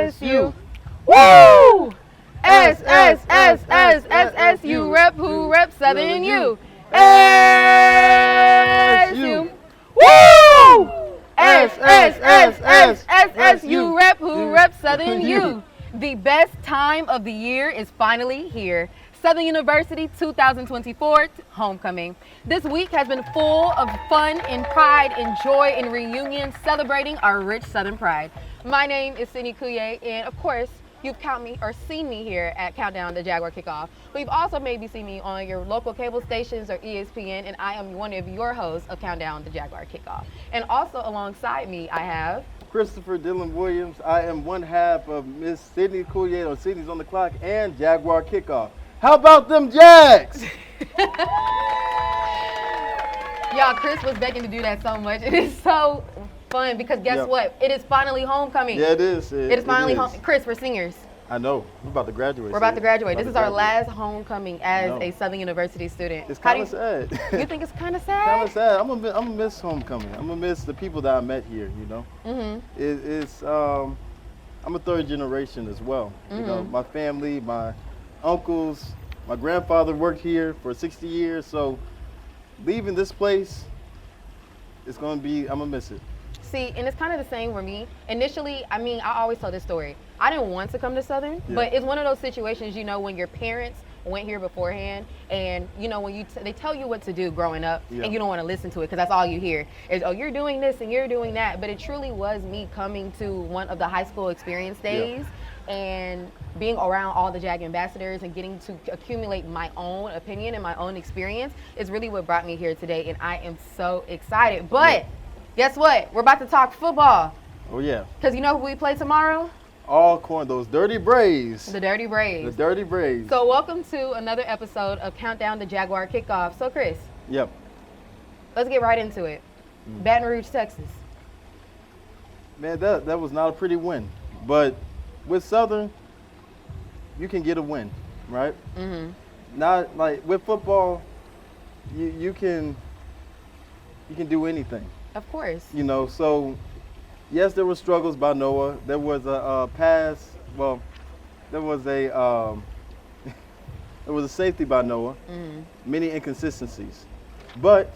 SU. Woo! SSSSSSU. Rep who rep Southern U. SU. Woo! SSSSSSU. Rep who rep Southern U. The best time of the year is finally here. Southern University 2024 homecoming. This week has been full of fun and pride and joy and reunion celebrating our rich Southern pride. My name is Sydney Coulier, and of course, you've seen me here at Countdown the Jaguar Kickoff. But you've also maybe seen me on your local cable stations or ESPN, and I am one of your hosts of Countdown the Jaguar Kickoff. And also alongside me, I have Christopher Dylan Williams. I am one half of Miss Sydney Coulier on Sydney's on the Clock and Jaguar Kickoff. How about them Jags? Y'all, Chris was begging to do that so much. It is so fun because guess what? It is finally homecoming. Yeah, it is. It is finally home. Chris, we're seniors. I know. We're about to graduate. We're about to graduate. This is our last homecoming as a Southern University student. It's kind of sad. You think it's kind of sad? Kind of sad. I'm gonna miss homecoming. I'm gonna miss the people that I met here. You know. Mm-hmm. I'm a third generation as well. Mm-hmm. You know, my family, my uncles, my grandfather worked here for 60 years. So leaving this place, I'm gonna miss it. See, and it's kind of the same for me. Initially, I always tell this story. I didn't want to come to Southern, but it's one of those situations, when your parents went here beforehand and, when they tell you what to do growing up and you don't want to listen to it because that's all you hear is, oh, you're doing this and you're doing that. But it truly was me coming to one of the high school experience days and being around all the Jag ambassadors and getting to accumulate my own opinion and my own experience is really what brought me here today. And I am so excited. But guess what? We're about to talk football. Oh, yeah. Because you know who we play tomorrow? All corn, those dirty Braves. The Dirty Braves. The Dirty Braves. So welcome to another episode of Countdown the Jaguar Kickoff. So Chris. Yep. Let's get right into it. Baton Rouge, Texas. Man, that was not a pretty win. But with Southern, you can get a win, right? Mm-hmm. Not like with football, you can do anything. Of course. So yes, there were struggles by Noah. There was a pass. Well, there was a safety by Noah. Mm-hmm. Many inconsistencies. But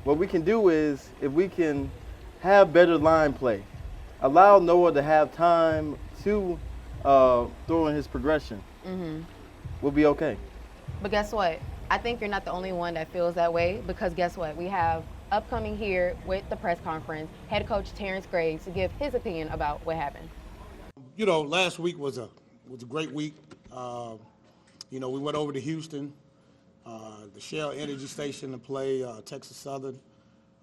what we can do is, if we can have better line play, allow Noah to have time to throw in his progression, we'll be okay. But guess what? I think you're not the only one that feels that way because guess what? We have upcoming here with the press conference, head coach Terrence Graves to give his opinion about what happened. Last week was a great week. We went over to Houston, the Shell Energy Station to play Texas Southern.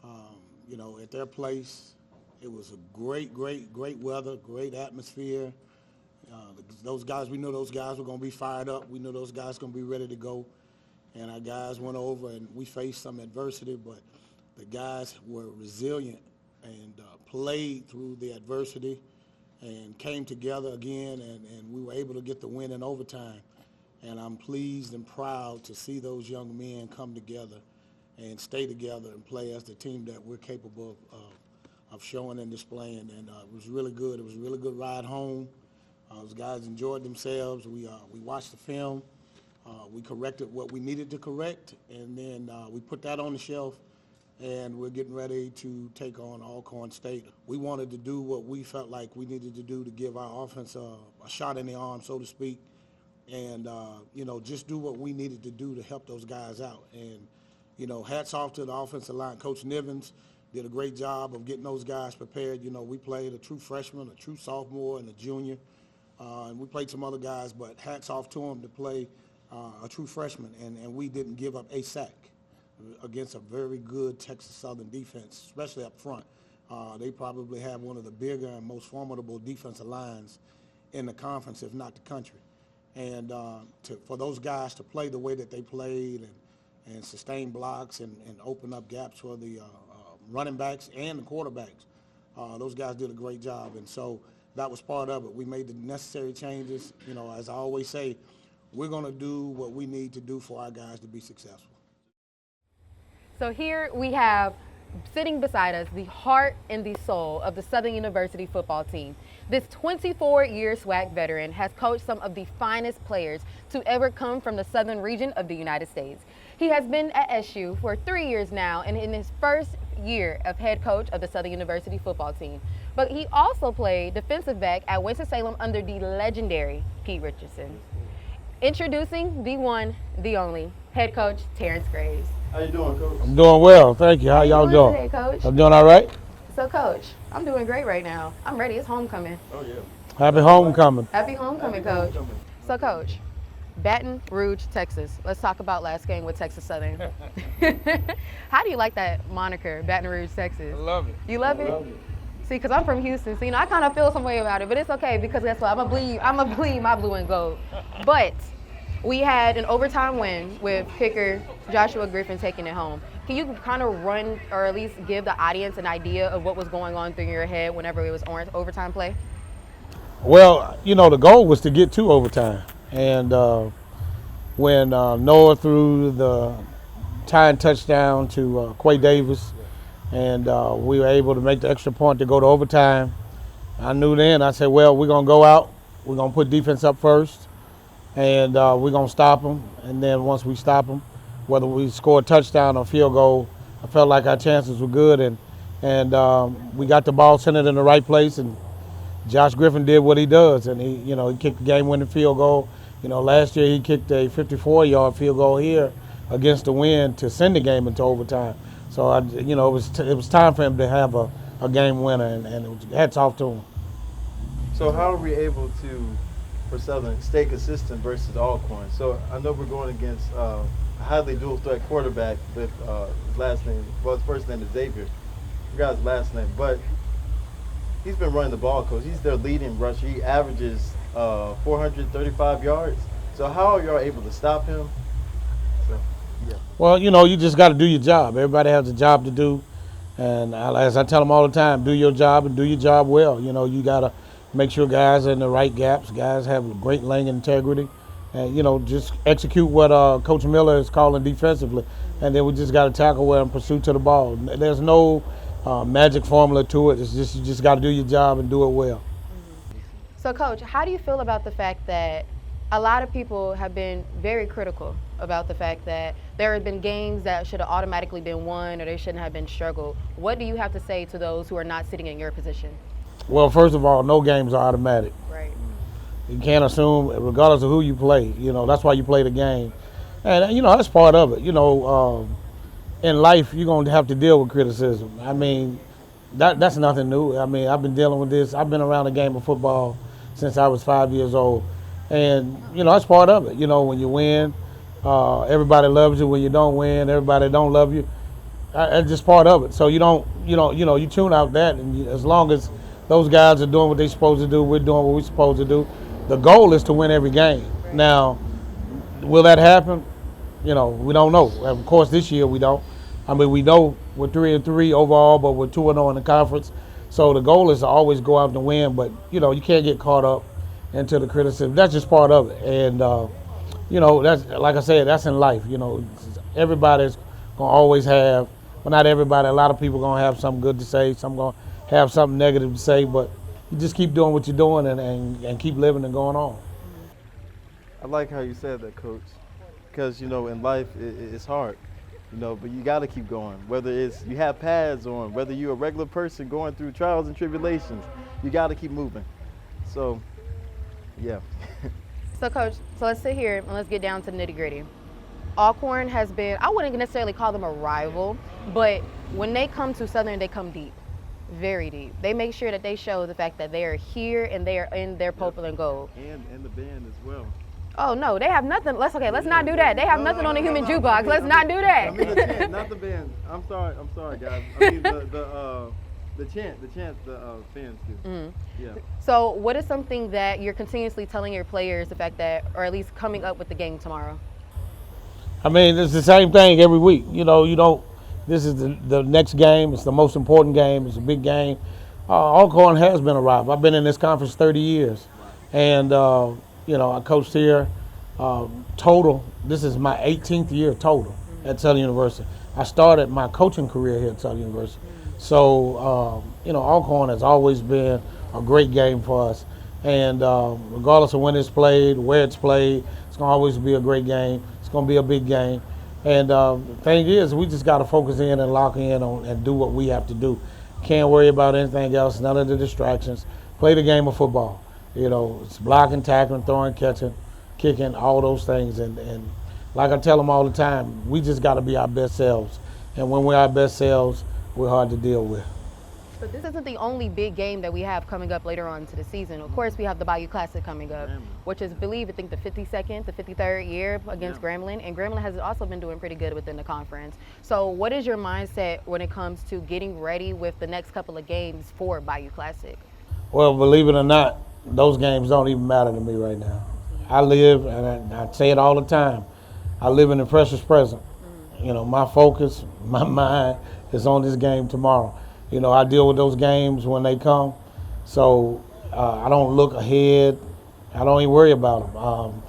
At their place, it was a great weather, great atmosphere. Those guys, we knew those guys were going to be fired up. We knew those guys were going to be ready to go. And our guys went over and we faced some adversity, but the guys were resilient and played through the adversity and came together again, and we were able to get the win in overtime. And I'm pleased and proud to see those young men come together and stay together and play as the team that we're capable of showing and displaying. And it was really good. It was a really good ride home. Those guys enjoyed themselves. We watched the film. We corrected what we needed to correct, and then we put that on the shelf, and we're getting ready to take on Alcorn State. We wanted to do what we felt like we needed to do to give our offense a shot in the arm, so to speak, and, just do what we needed to do to help those guys out. And, hats off to the offensive line. Coach Nivens did a great job of getting those guys prepared. We played a true freshman, a true sophomore, and a junior, and we played some other guys, but hats off to them to play a true freshman, and we didn't give up a sack against a very good Texas Southern defense, especially up front. They probably have one of the bigger and most formidable defensive lines in the conference, if not the country. And for those guys to play the way that they played and sustain blocks and open up gaps for the running backs and the quarterbacks, those guys did a great job. And so that was part of it. We made the necessary changes. As I always say, we're going to do what we need to do for our guys to be successful. So here we have sitting beside us, the heart and the soul of the Southern University football team. This 24-year SWAC veteran has coached some of the finest players to ever come from the southern region of the United States. He has been at SU for 3 years now and in his first year of head coach of the Southern University football team. But he also played defensive back at Winston-Salem under the legendary Pete Richardson. Introducing the one, the only, head coach Terrence Graves. How you doing, Coach? I'm doing well, thank you. How y'all doing? Today, Coach? I'm doing all right. So, Coach, I'm doing great right now. I'm ready. It's homecoming. Oh, yeah. Happy homecoming. Happy homecoming, Coach. So, Coach, Baton Rouge, Texas. Let's talk about last game with Texas Southern. How do you like that moniker, Baton Rouge, Texas? I love it. You love it? See, because I'm from Houston, so I kind of feel some way about it, but it's okay because guess what? I'm a bleed my blue and gold. But we had an overtime win with kicker Joshua Griffin taking it home. Can you kind of run or at least give the audience an idea of what was going on through your head whenever it was overtime play? Well, the goal was to get to overtime. And when Noah threw the tying touchdown to Quay Davis, and we were able to make the extra point to go to overtime, I knew then, I said, well, we're going to go out, we're going to put defense up first, and we're going to stop them. And then once we stop them, whether we score a touchdown or field goal, I felt like our chances were good. And we got the ball centered in the right place, and Josh Griffin did what he does, and he kicked the game-winning field goal. Last year he kicked a 54-yard field goal here against the wind to send the game into overtime. So it was time for him to have a game winner, and it was, hats off to him. So how are we able to, for Southern, stay consistent versus Alcorn? So I know we're going against a highly dual-threat quarterback with his first name is Xavier. I forgot his last name, but he's been running the ball, Coach. He's their leading rusher. He averages 435 yards. So how are y'all able to stop him? So, yeah. Well, you just got to do your job. Everybody has a job to do. And as I tell them all the time, do your job and do your job well. You got to make sure guys are in the right gaps. Guys have great lane integrity. And, just execute what Coach Miller is calling defensively. And then we just got to tackle well and pursue to the ball. There's no magic formula to it. It's just you just got to do your job and do it well. So, Coach, how do you feel about the fact that a lot of people have been very critical about the fact that there have been games that should have automatically been won or they shouldn't have been struggled? What do you have to say to those who are not sitting in your position? Well, first of all, no games are automatic. Right. You can't assume, regardless of who you play, that's why you play the game. And, that's part of it. In life, you're going to have to deal with criticism. I mean, that's nothing new. I mean, I've been dealing with this. I've been around the game of football since I was 5 years old. And, that's part of it. When you win, everybody loves you. When you don't win, everybody don't love you. That's just part of it. So you tune out that. And as long as those guys are doing what they're supposed to do, we're doing what we're supposed to do. The goal is to win every game. Right. Now, will that happen? We don't know. Of course, this year we don't. I mean, we know we're 3-3 overall, but we're 2-0 in the conference. So the goal is to always go out and win, but, you can't get caught up into the criticism. That's just part of it. And, that's, like I said, that's in life. Everybody's going to always have, well, not everybody, a lot of people going to have something good to say, some going to have something negative to say, but you just keep doing what you're doing and keep living and going on. I like how you said that, Coach, because, in life it's hard. But you got to keep going. Whether it's you have pads on, whether you're a regular person going through trials and tribulations, you got to keep moving. So, yeah. So, Coach, let's sit here and let's get down to the nitty-gritty. Alcorn has been, I wouldn't necessarily call them a rival, but when they come to Southern, they come deep, very deep. They make sure that they show the fact that they are here and they are in their purple and gold. And the band as well. Oh no, they have nothing. Let's not do that. They have nothing on the human jukebox. Let's not do that. I mean the chant, not the band. I'm sorry, guys. I mean the chant the fans do. Mm-hmm. Yeah. So, what is something that you're continuously telling your players the fact that, or at least coming up with the game tomorrow? I mean, it's the same thing every week. This is the next game. It's the most important game. It's a big game. Alcorn has been a rival. I've been in this conference 30 years, and I coached here total. This is my 18th year total at Southern University. I started my coaching career here at Southern University. So, Alcorn has always been a great game for us. And regardless of when it's played, where it's played, it's going to always be a great game. It's going to be a big game. And the thing is, we just got to focus in and lock in on and do what we have to do. Can't worry about anything else, none of the distractions. Play the game of football. It's blocking, tackling, throwing, catching, kicking, all those things. And like I tell them all the time, we just got to be our best selves. And when we're our best selves, we're hard to deal with. But this isn't the only big game that we have coming up later on into the season. Of course, we have the Bayou Classic coming up, which is, I think, the 52nd, the 53rd year against Grambling. And Grambling has also been doing pretty good within the conference. So what is your mindset when it comes to getting ready with the next couple of games for Bayou Classic? Well, believe it or not, those games don't even matter to me right now. I live, and I say it all the time, I live in the precious present. My focus, my mind is on this game tomorrow. I deal with those games when they come, so I don't look ahead. I don't even worry about them.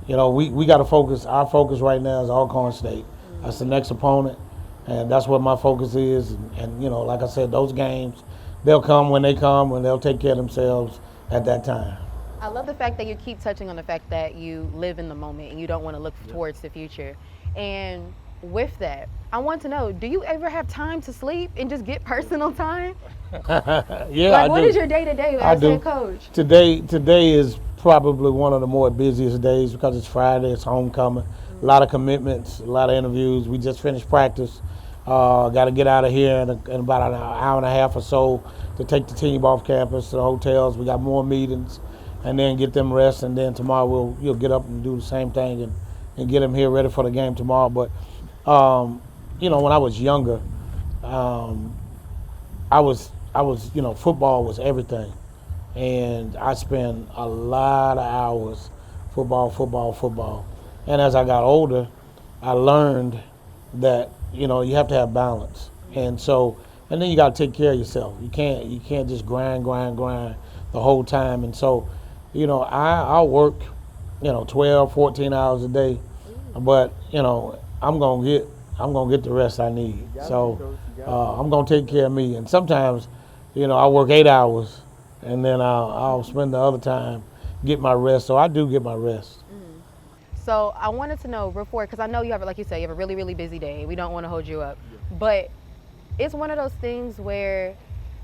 We got to focus. Our focus right now is Alcorn State. That's the next opponent, and that's what my focus is. And like I said, those games, they'll come when they come, and they'll take care of themselves at that time. I love the fact that you keep touching on the fact that you live in the moment and you don't want to look towards the future. And with that, I want to know, do you ever have time to sleep and just get personal time? Yeah, what is your day-to-day as head coach? Today is probably one of the more busiest days because it's Friday, it's homecoming, a lot of commitments, a lot of interviews. We just finished practice. Got to get out of here in about an hour and a half or so to take the team off campus to the hotels. We got more meetings and then get them rest, and then tomorrow you'll get up and do the same thing and get them here ready for the game tomorrow. But when I was younger, football was everything. And I spent a lot of hours football. And as I got older, I learned that, you have to have balance. And then you got to take care of yourself. You can't just grind the whole time. And so, I'll work, 12, 14 hours a day, but, I'm going to get the rest I need. So I'm going to take care of me. And sometimes, I work 8 hours and then I'll spend the other time get my rest. So I do get my rest. So I wanted to know before, because I know you have, like you said, you have a really, really busy day. We don't want to hold you up. But it's one of those things where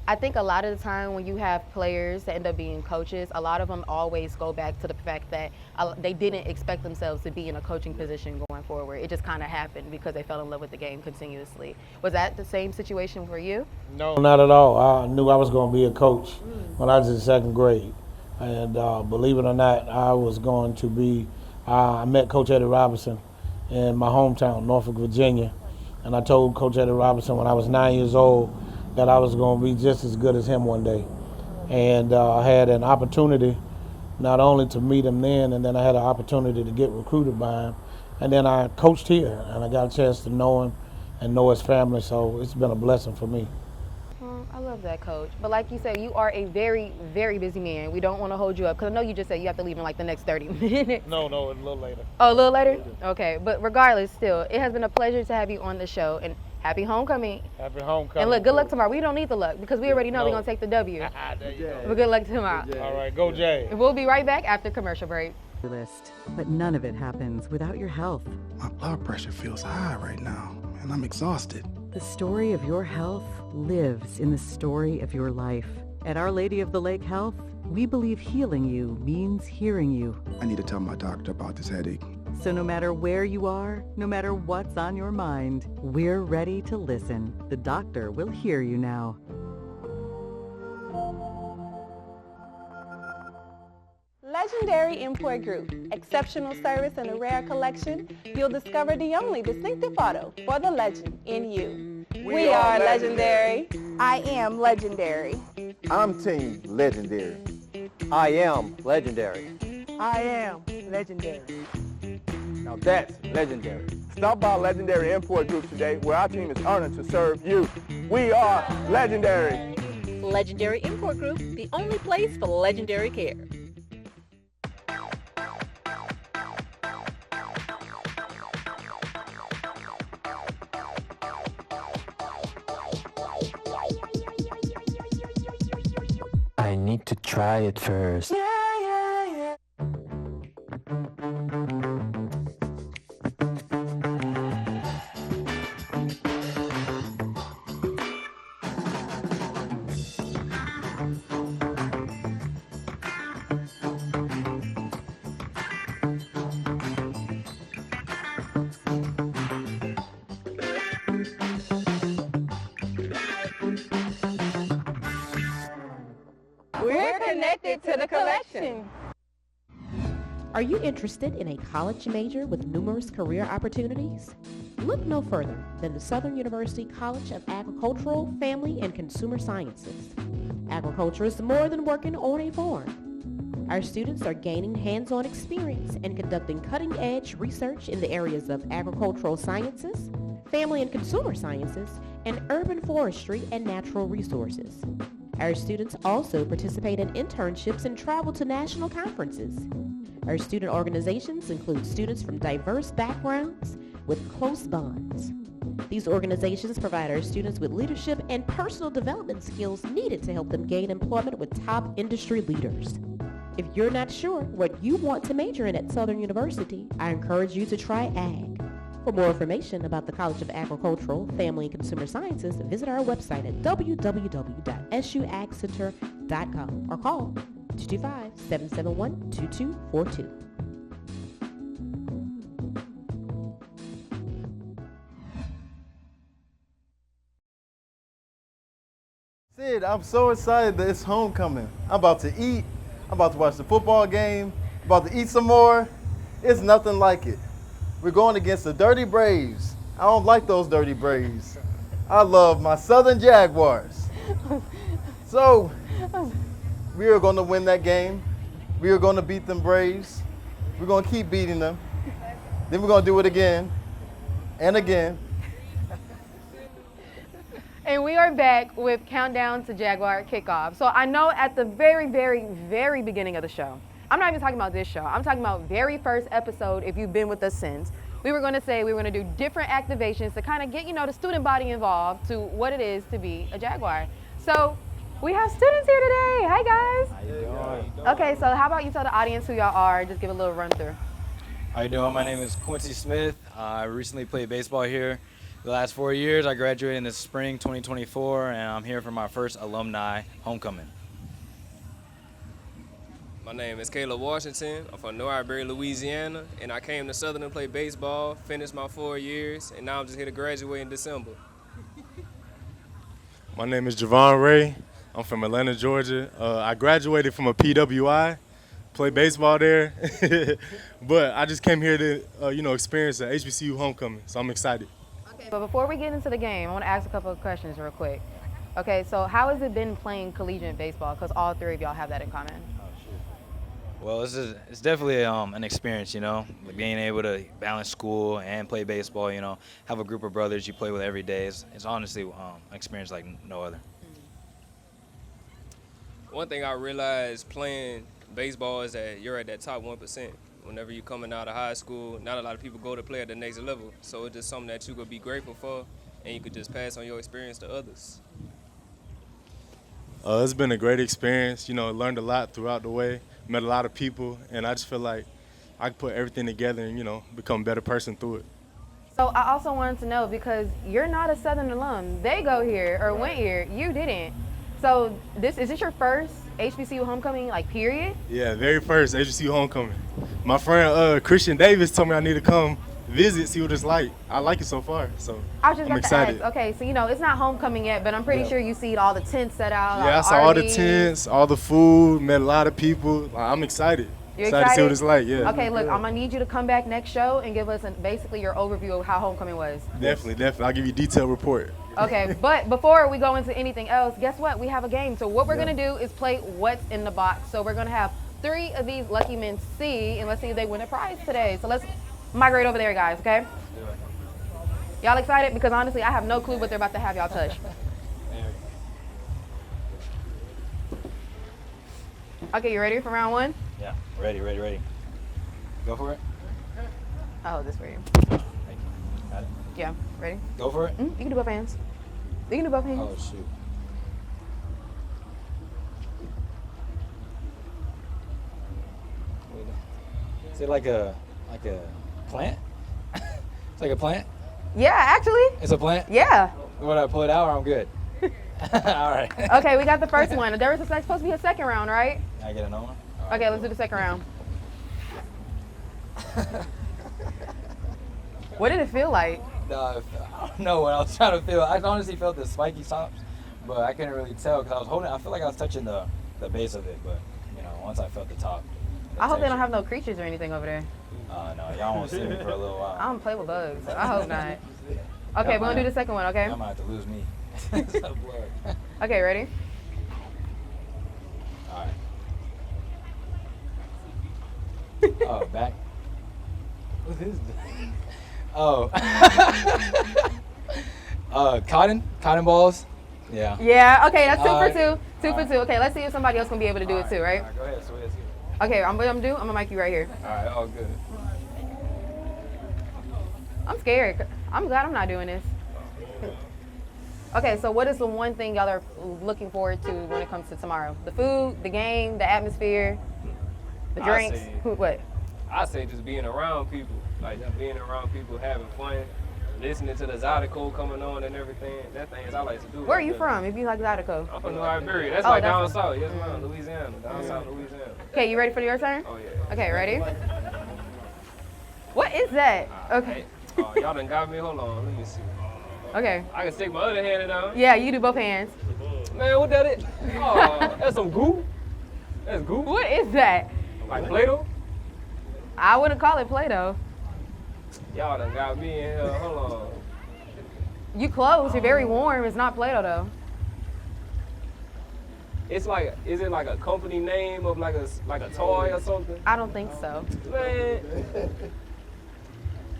I think a lot of the time when you have players that end up being coaches, a lot of them always go back to the fact that they didn't expect themselves to be in a coaching position going forward. It just kind of happened because they fell in love with the game continuously. Was that the same situation for you? No, not at all. I knew I was going to be a coach when I was in second grade. And believe it or not, I met Coach Eddie Robinson in my hometown, Norfolk, Virginia. And I told Coach Eddie Robinson when I was 9 years old that I was going to be just as good as him one day. And I had an opportunity not only to meet him then, and then I had an opportunity to get recruited by him. And then I coached here, and I got a chance to know him and know his family, so it's been a blessing for me. I love that, Coach. But like you said, you are a very, very busy man. We don't want to hold you up, because I know you just said you have to leave in like the next 30 minutes. No, a little later. Oh, a little later? Okay, but regardless, still, it has been a pleasure to have you on the show, and happy homecoming. Happy homecoming. And look, good luck tomorrow. We don't need the luck, because we already know we're going to take the W. There you go. But good luck tomorrow. All right, go Jay. We'll be right back after commercial break. List, but none of it happens without your health. My blood pressure feels high right now, and I'm exhausted. The story of your health lives in the story of your life. At Our Lady of the Lake Health, we believe healing you means hearing you. I need to tell my doctor about this headache. So no matter where you are, no matter what's on your mind, we're ready to listen. The doctor will hear you now. Legendary Import Group. Exceptional service and a rare collection. You'll discover the only distinctive photo for the legend in you. We are legendary. I am legendary. I'm Team Legendary. I am legendary. I am legendary. Now that's legendary. Stop by Legendary Import Group today, where our team is honored to serve you. We are legendary. Legendary Import Group, the only place for legendary care. need to try it first. We're connected to the collection. Are you interested in a college major with numerous career opportunities? Look no further than the Southern University College of Agricultural, Family, and Consumer Sciences. Agriculture is more than working on a farm. Our students are gaining hands-on experience and conducting cutting-edge research in the areas of agricultural sciences, family and consumer sciences, and urban forestry and natural resources. Our students also participate in internships and travel to national conferences. Our student organizations include students from diverse backgrounds with close bonds. These organizations provide our students with leadership and personal development skills needed to help them gain employment with top industry leaders. If you're not sure what you want to major in at Southern University, I encourage you to try Ag. For more information about the College of Agricultural, Family, and Consumer Sciences, visit our website at www.suagcenter.com or call 225-771-2242. Sid, I'm so excited that it's homecoming. I'm about to eat. I'm about to watch the football game. I'm about to eat some more. It's nothing like it. We're going against the Dirty Braves. I don't like those Dirty Braves. I love my Southern Jaguars. So, we are going to win that game. We are going to beat them Braves. We're going to keep beating them. Then we're going to do it again and again. And we are back with Countdown to Jaguar Kickoff. So I know at the very, very, very beginning of the show, I'm not even talking about this show. I'm talking about very first episode, if you've been with us since. We were going to say we were going to do different activations to kind of get, the student body involved to what it is to be a Jaguar. So we have students here today. Hi, guys. How you doing? Okay, so how about you tell the audience who y'all are, just give a little run through. How you doing? My name is Quincy Smith. I recently played baseball here the last 4 years. I graduated in the spring 2024, and I'm here for my first alumni homecoming. My name is Caleb Washington. I'm from North Iberia, Louisiana, and I came to Southern to play baseball, finished my 4 years, and now I'm just here to graduate in December. My name is Javon Ray. I'm from Atlanta, Georgia. I graduated from a PWI, played baseball there, but I just came here to, experience the HBCU homecoming, so I'm excited. Okay, but before we get into the game, I want to ask a couple of questions real quick. Okay, so how has it been playing collegiate baseball? Because all three of y'all have that in common. Well, it's definitely an experience, like being able to balance school and play baseball, have a group of brothers you play with every day. It's honestly an experience like no other. One thing I realized playing baseball is that you're at that top 1%. Whenever you're coming out of high school, not a lot of people go to play at the next level. So it's just something that you could be grateful for, and you could just pass on your experience to others. It's been a great experience. Learned a lot throughout the way, met a lot of people, and I just feel like I can put everything together and, become a better person through it. So I also wanted to know, because you're not a Southern alum. They go here or went here. You didn't. So is this your first HBCU homecoming, period? Yeah, very first HBCU homecoming. My friend Christian Davis told me I need to come visit, see what it's like. I like it so far, so I was just I'm excited. To ask. Okay, so it's not homecoming yet, but I'm pretty sure you see all the tents set out. Yeah, I saw all the tents, all the food, met a lot of people. I'm excited. You're excited to see what it's like, yeah. Okay, look, I'm gonna need you to come back next show and give us basically your overview of how homecoming was. Definitely. I'll give you a detailed report. Okay, but before we go into anything else, guess what? We have a game. So what we're gonna do is play What's in the Box. So we're gonna have 3 of these lucky men see, and let's see if they win a prize today. So let's migrate over there, guys, okay? Y'all excited? Because honestly, I have no clue what they're about to have y'all touch. Okay, you ready for round 1? Yeah, ready. Go for it. Oh, this for you. Thank you. Got it. Yeah, ready? Go for it. You can do both hands. You can do both hands. Oh, shoot. Is it like a plant? It's like a plant? Yeah, actually. It's a plant? Yeah. When I pull it out, or I'm good? All right. Okay, we got the first one. There was supposed to be a second round, right? Can I get another one? Okay, let's do the second round. What did it feel like? No, I don't know what I was trying to feel. I honestly felt the spiky tops, but I couldn't really tell because I was holding. I feel like I was touching the base of it, but you know, once I felt the top. I hope they don't have no creatures or anything over there. No, y'all won't see me for a little while. I don't play with bugs. I hope not. Okay, we're gonna do the second one, okay? I might have to lose me. Okay, ready? All right. Oh, back. What is this? Oh. Cotton balls. Yeah. Yeah. Okay, that's 2 for 2. 2 for 2. Okay, let's see if somebody else can be able to do it too, right? All right, go ahead. So let's see. Okay, I'm gonna mic you right here. All right, all good. I'm scared. I'm glad I'm not doing this. Okay, so what is the one thing y'all are looking forward to when it comes to tomorrow? The food, the game, the atmosphere, the drinks. What? I say just being around people, like just being around people, having fun, listening to the Zydeco coming on and everything. That thing is I like to do. Where are you from? If you like Zydeco. I'm from New Iberia. That's like down south. Yes, ma'am. Louisiana. Down south Louisiana. Okay, you ready for your turn? Oh yeah. Okay, ready? What is that? Okay. Oh, y'all done got me. Hold on. Let me see. Okay. I can stick my other hand down. Yeah, you do both hands. Man, what that is? Oh, that's some goo. That's goo. What is that? Like Play-Doh? I wouldn't call it Play-Doh. Y'all done got me in here. Hold on. You close. You're very warm. It's not Play-Doh though. It's like, is it like a company name of like a toy or something? I don't think so. Man,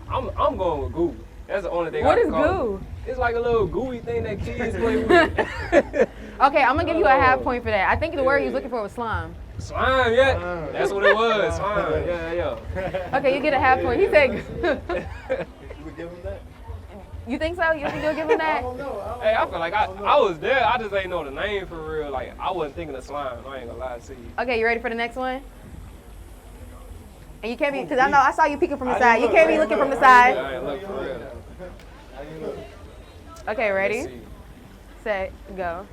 I'm going with goo. That's the only thing What I is can call goo? it. It's like a little gooey thing that kids play with. Okay, I'm gonna give you a half point for that. I think the word he was looking for was slime. Slime, yeah. That's what it was. Slime, yeah. Okay, you get a half point. He said. You would give him that? You think so? You think you'll give him that? I don't know. Hey, I feel like I was there. I just ain't know the name for real. Like I wasn't thinking of slime. I ain't gonna lie to you. Okay, you ready for the next one? And you can't be, because I saw you peeking from the side. You can't be looking from the side. I ain't look for real. Okay, ready? Set, go.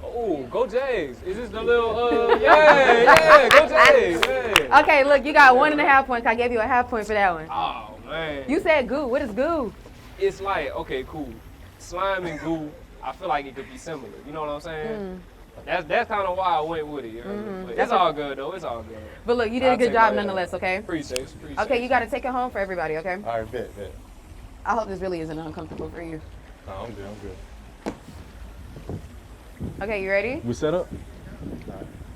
Oh, go Jays. Is this the little, yeah, go Jays. Yeah. Okay, look, you got 1.5 points. I gave you a half point for that one. Oh, man. You said goo. What is goo? It's like, okay, cool. Slime and goo, I feel like it could be similar. You know what I'm saying? That's kind of why I went with it. But it's all good, though. It's all good. But look, you did a good job nonetheless, okay? Appreciate you. Okay, you got to take it home for everybody, okay? All right, bet. I hope this really isn't uncomfortable for you. No, I'm good. Okay, you ready? We set up?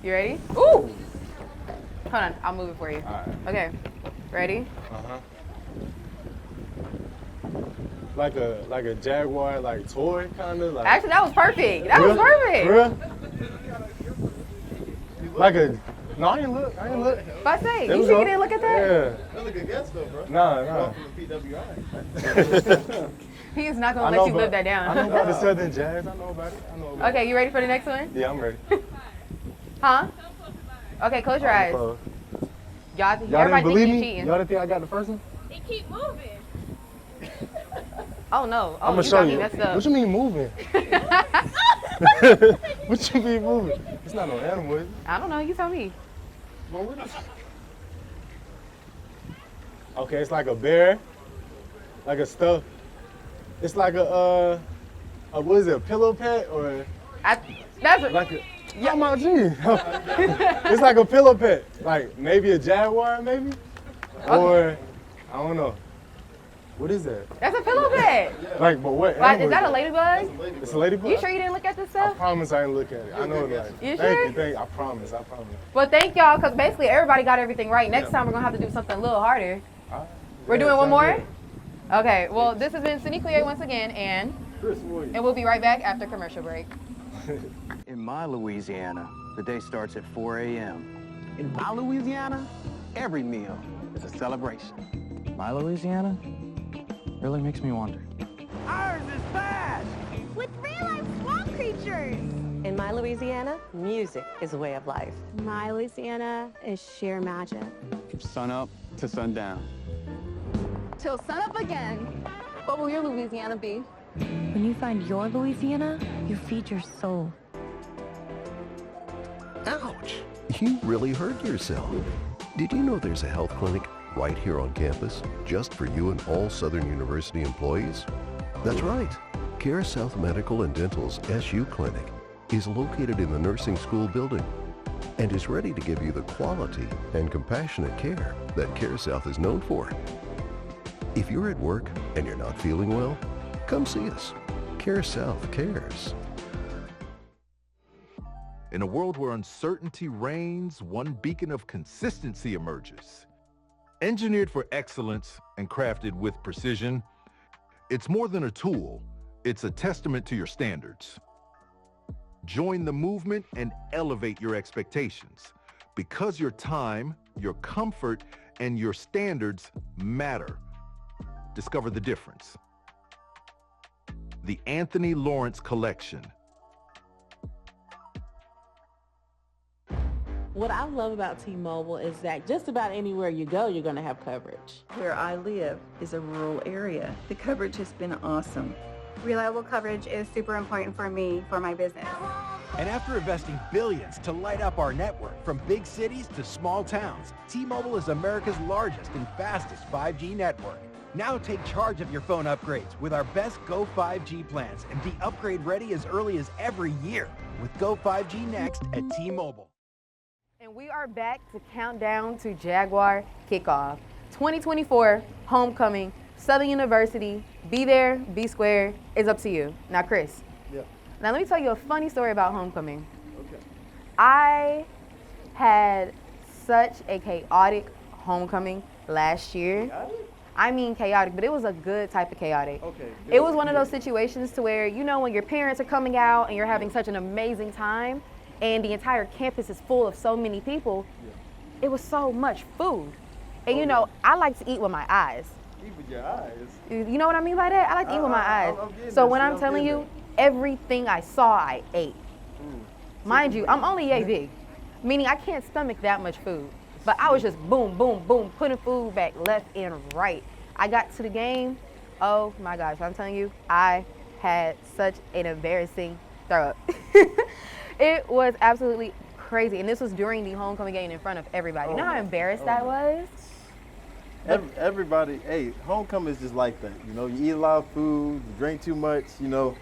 You ready? Ooh! Hold on, I'll move it for you. All right. Okay, ready? Like a Jaguar like toy kind of like. Actually, that was perfect. That was perfect. Real? Like a. No, I didn't look. If I say, you sure you didn't look at that? Yeah. That's a good guess though, bro. Nah. From PWI. He is not gonna let you live that down. I know about the Southern Jazz. I know about it. Okay, you ready for the next one? Yeah, I'm ready. Huh? Okay, close your eyes. Y'all didn't believe me? cheating. Y'all didn't think I got the first one? They keep moving. Oh no. I'm gonna show you. What you mean moving? What you mean moving? It's not no animal, is it? I don't know. You tell me. Okay, it's like a bear, like a stuff. It's like a what is it? A pillow pet or? That's like a. Yeah, my G. It's like a pillow pet, like maybe a jaguar, maybe, or I don't know. What is that? That's a pillow pet. Like, but what? Is that a ladybug? It's a ladybug. You sure you didn't look at this stuff? I promise I didn't look at it. I know it like. You Thank sure? you. I promise. Well, thank y'all, because basically everybody got everything right. Next time we're gonna have to do something a little harder. We're doing one more? Okay, well, this has been Cindy Clear once again, and we'll be right back after commercial break. In my Louisiana, the day starts at 4 a.m. In my Louisiana, every meal is a celebration. My Louisiana really makes me wonder. Ours is fast! With real-life swamp creatures! In my Louisiana, music is a way of life. My Louisiana is sheer magic. From sun up to sundown. Till sun up again. What will your Louisiana be? When you find your Louisiana, you feed your soul. Ouch! You really hurt yourself. Did you know there's a health clinic right here on campus just for you and all Southern University employees? That's right. Care South Medical and Dental's SU Clinic is located in the nursing school building and is ready to give you the quality and compassionate care that Care South is known for. If you're at work and you're not feeling well, come see us. Care South cares. In a world where uncertainty reigns, one beacon of consistency emerges. Engineered for excellence and crafted with precision, it's more than a tool, it's a testament to your standards. Join the movement and elevate your expectations, because your time, your comfort, and your standards matter. Discover the difference. The Anthony Lawrence Collection. What I love about T-Mobile is that just about anywhere you go, you're going to have coverage. Where I live is a rural area. The coverage has been awesome. Reliable coverage is super important for me, for my business. And after investing billions to light up our network from big cities to small towns, T-Mobile is America's largest and fastest 5G network. Now take charge of your phone upgrades with our best Go 5G plans and be upgrade ready as early as every year with Go 5G Next at T-Mobile. And we are back to count down to Jaguar Kickoff. 2024 Homecoming, Southern University. Be there, be square. It's up to you. Now, Chris. Yeah. Now, let me tell you a funny story about Homecoming. Okay. I had such a chaotic homecoming last year. Chaotic? I mean chaotic, but it was a good type of chaotic. Okay. It was one of those situations to where, you know, when your parents are coming out and you're having such an amazing time and the entire campus is full of so many people, it was so much food. And you know, I like to eat with my eyes. Eat with your eyes? You know what I mean by that? I like to eat with my eyes. So when I'm telling you, everything I saw, I ate. Mind you, I'm only yay big, meaning I can't stomach that much food. But I was just boom, boom, boom, putting food back left and right. I got to the game, oh my gosh, I'm telling you, I had such an embarrassing throw up. It was absolutely crazy. And this was during the homecoming game in front of everybody. You know how embarrassed I was? Everybody, hey, homecoming is just like that. You know, you eat a lot of food, you drink too much, you know.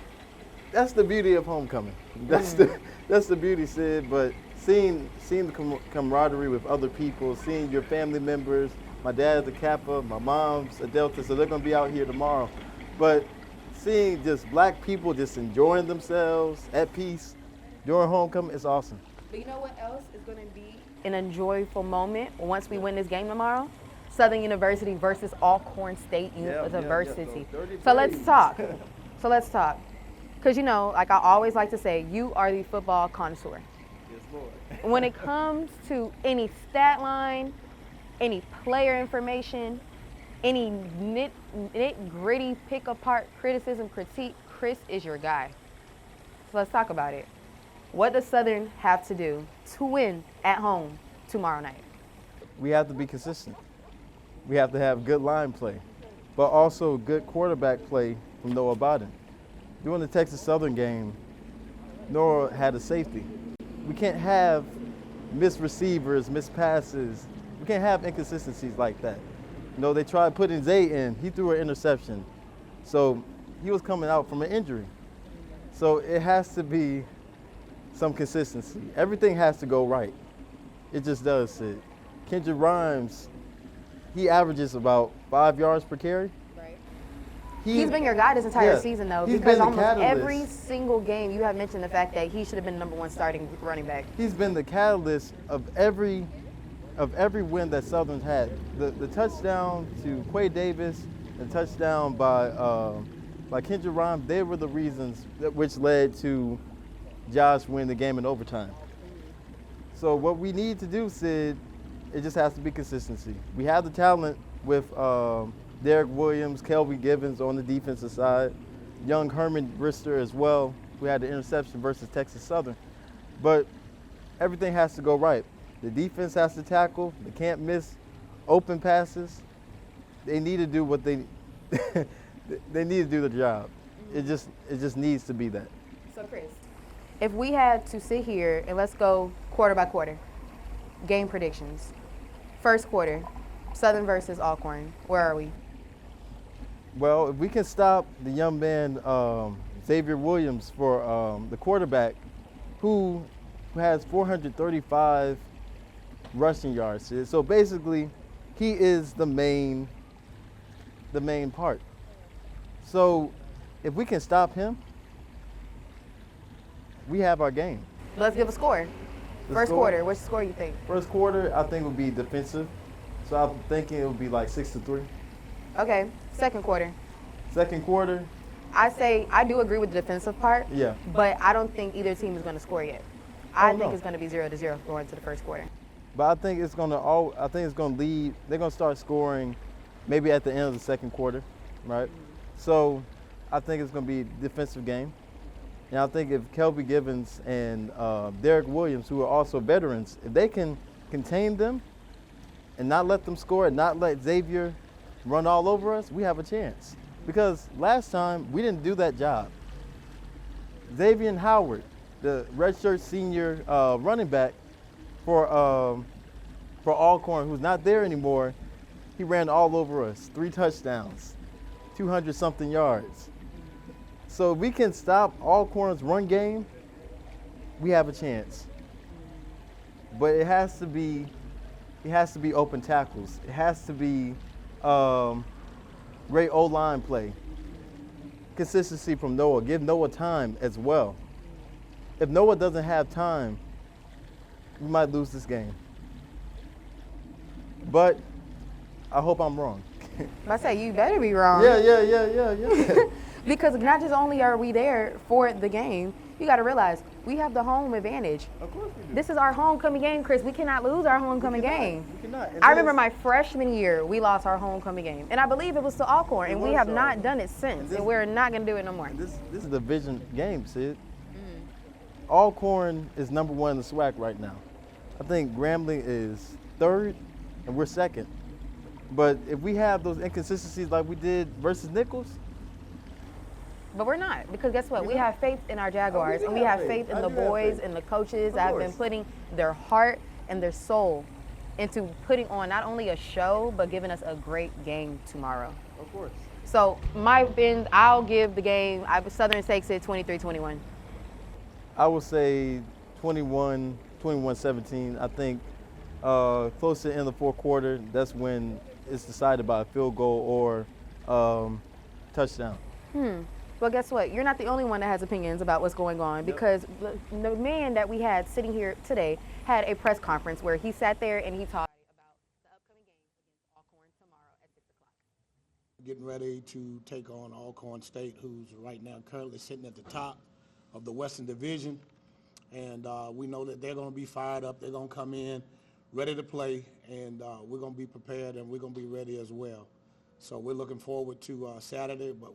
That's the beauty of homecoming. That's the beauty, Sid. But seeing the camaraderie with other people, seeing your family members, my dad's a Kappa, my mom's a Delta, so they're gonna be out here tomorrow. But seeing just black people just enjoying themselves at peace during homecoming is awesome. But you know what else is gonna be an enjoyable moment once we win this game tomorrow? Southern University versus Alcorn State University. So let's talk. Because, you know, like I always like to say, you are the football connoisseur. Yes, Lord. When it comes to any stat line, any player information, any nit-gritty pick-apart criticism, critique, Chris is your guy. So let's talk about it. What does Southern have to do to win at home tomorrow night? We have to be consistent. We have to have good line play, but also good quarterback play from Noah Bowden. During the Texas Southern game, Noah had a safety. We can't have missed receivers, missed passes. We can't have inconsistencies like that. You know, they tried putting Zay in. He threw an interception. So he was coming out from an injury. So it has to be some consistency. Everything has to go right. It just does, Sid. Kendrick Rhymes, he averages about 5 yards per carry. Right. He's been your guy this entire season, though, because almost every single game you have mentioned the fact that he should have been the #1 starting running back. He's been the catalyst of every win that Southern's had. The touchdown to Quay Davis, the touchdown by Kendrick Rhymes, they were the reasons which led to Josh winning the game in overtime. So what we need to do, Sid, it just has to be consistency. We have the talent with Derek Williams, Kelby Givens on the defensive side, young Herman Brister as well. who had the interception versus Texas Southern. But everything has to go right. The defense has to tackle. They can't miss open passes. They need to do what they they need to do the job. It just needs to be that. So Chris, if we had to sit here and let's go quarter by quarter, game predictions. First quarter, Southern versus Alcorn. Where are we? Well, if we can stop the young man Xavier Williams for the quarterback, who has 435 rushing yards. So basically, he is the main part. So if we can stop him, we have our game. Let's give a score. First quarter, what's the score you think? First quarter, I think would be defensive. So I'm thinking it would be like 6-3. Okay, second quarter. Second quarter, I do agree with the defensive part. Yeah. But I don't think either team is going to score yet. I think it's going to be 0-0 going to the first quarter. but I think it's gonna lead. They're gonna start scoring, maybe at the end of the second quarter, right? So I think it's gonna be a defensive game. And I think if Kelby Givens and Derek Williams, who are also veterans, if they can contain them and not let them score and not let Xavier run all over us, we have a chance. Because last time, we didn't do that job. Xavier Howard, the redshirt senior running back for Alcorn, who's not there anymore, he ran all over us, 3 touchdowns, 200-something yards. So if we can stop Alcorn's run game, we have a chance. But it has to be open tackles. It has to be great O-line play. Consistency from Noah. Give Noah time as well. If Noah doesn't have time, we might lose this game. But I hope I'm wrong. I say you better be wrong. Yeah. Because not just only are we there for the game, you got to realize we have the home advantage. Of course we do. This is our homecoming game, Chris. We cannot lose our homecoming game. We cannot. I remember my freshman year, we lost our homecoming game. And I believe it was to Alcorn, and we have not done it since. And we're not going to do it no more. This is a division game, Sid. Alcorn is number 1 in the SWAC right now. I think Grambling is 3rd, and we're 2nd. But if we have those inconsistencies like we did versus Nichols, but we're not, because guess what? We have faith in our Jaguars, and we have faith in the boys and the coaches that have been putting their heart and their soul into putting on not only a show, but giving us a great game tomorrow. Of course. So I'll give the game, Southern takes it 23-21. I would say 21-17. I think close to the end of the fourth quarter, that's when it's decided by a field goal or touchdown. Well, guess what? You're not the only one that has opinions about what's going on, because the man that we had sitting here today had a press conference where he sat there and he talked about the upcoming game against Alcorn tomorrow at 6 o'clock. Getting ready to take on Alcorn State, who's right now currently sitting at the top of the Western Division. And we know that they're going to be fired up. They're going to come in ready to play, and we're going to be prepared, and we're going to be ready as well. So we're looking forward to Saturday, but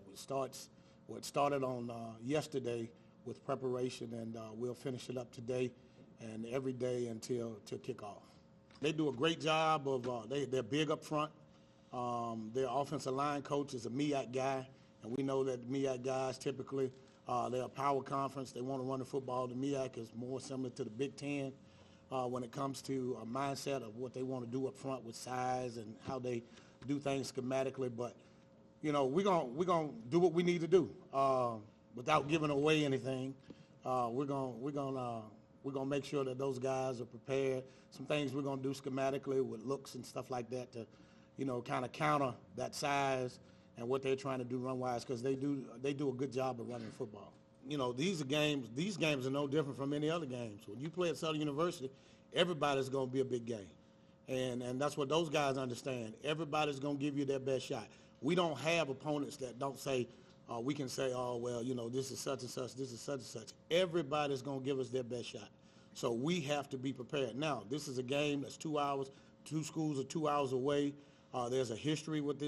it started on yesterday with preparation, and we'll finish it up today and every day until kickoff. They do a great job of, they're big up front. Their offensive line coach is a MEAC guy, and we know that MEAC guys typically, they're a power conference. They want to run the football. The MEAC is more similar to the Big Ten when it comes to a mindset of what they want to do up front with size and how they do things schematically. But you know, we're gonna do what we need to do without giving away anything. We're gonna make sure that those guys are prepared. Some things we're gonna do schematically with looks and stuff like that to, you know, kind of counter that size and what they're trying to do run-wise, because they do a good job of running football. You know, these games are no different from any other games. When you play at Southern University, everybody's gonna be a big game, and that's what those guys understand. Everybody's gonna give you their best shot. We don't have opponents that don't say, we can say, oh, well, you know, this is such and such, this is such and such. Everybody's going to give us their best shot. So we have to be prepared. Now, this is a game that's 2 hours. 2 schools are 2 hours away. There's a history with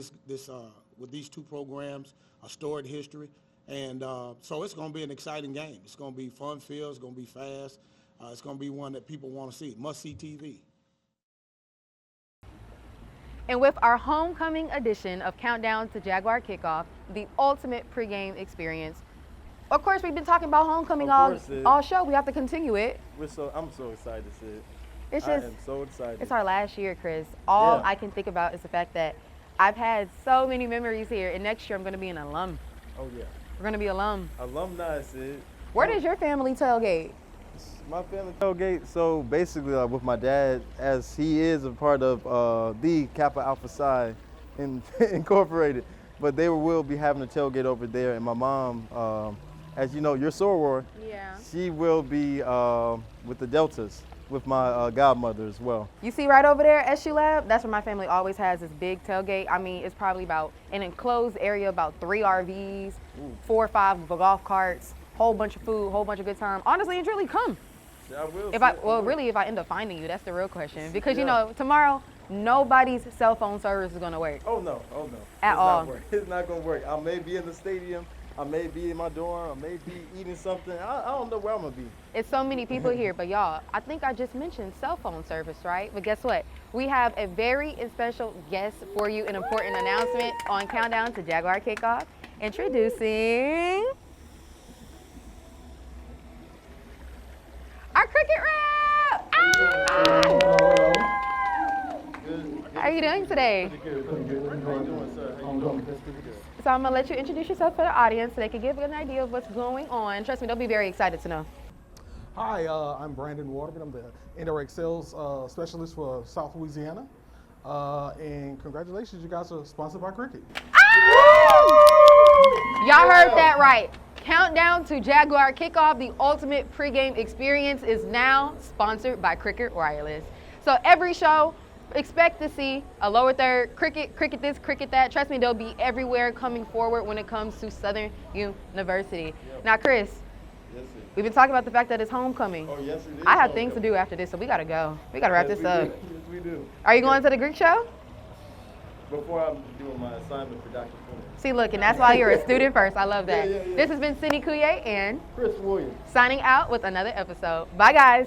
with these two programs, a storied history. And so it's going to be an exciting game. It's going to be fun-filled. It's going to be fast. It's going to be one that people want to see. Must-see TV. And with our homecoming edition of Countdown to Jaguar Kickoff, the ultimate pregame experience. Of course, we've been talking about homecoming all show. We have to continue it. I'm so excited to see it. It's just, I am so excited. It's our last year, Chris. All I can think about is the fact that I've had so many memories here, and next year I'm going to be an alum. Oh, yeah. We're going to be alum. Alumni, Sid. Where does your family tailgate? My family tailgate, so basically with my dad, as he is a part of the Kappa Alpha Psi Incorporated, but they will be having a tailgate over there, and my mom, as you know, your soror, she will be with the Deltas, with my godmother as well. You see right over there, SU Lab, that's where my family always has this big tailgate. I mean, it's probably about an enclosed area, about 3 RVs, 4 or 5 golf carts, whole bunch of food, whole bunch of good time. Honestly and truly, come. Yeah, I will. If I end up finding you, that's the real question. Because, you know, tomorrow, nobody's cell phone service is going to work. Oh, no. At all. It's not going to work. I may be in the stadium. I may be in my dorm. I may be eating something. I don't know where I'm going to be. It's so many people here, but y'all, I think I just mentioned cell phone service, right? But guess what? We have a very special guest for you, an important announcement on Countdown to Jaguar Kickoff. Introducing our cricket rep! How are you doing today? Pretty good. How you doing, sir? How you doing? So I'm gonna let you introduce yourself for the audience so they can give an idea of what's going on. Trust me, they'll be very excited to know. Hi, I'm Brandon Waterman. I'm the indirect sales specialist for South Louisiana. And congratulations, you guys are sponsored by Cricket. Y'all heard that right. Countdown to Jaguar Kickoff, the ultimate pregame experience, is now sponsored by Cricket Wireless. So every show, expect to see a lower third, cricket this, cricket that. Trust me, they'll be everywhere coming forward when it comes to Southern University. Yep. Now, Chris, we've been talking about the fact that it's homecoming. Oh, yes, it is. I have things to do after this, so we got to go. We got to wrap this up. Yes, we do. Are you going to the Greek show? Before I'm doing my assignment for Dr. Fuller. See, look, and that's why you're a student first. I love that. Yeah. This has been Cindy Couye and Chris Williams. Signing out with another episode. Bye, guys.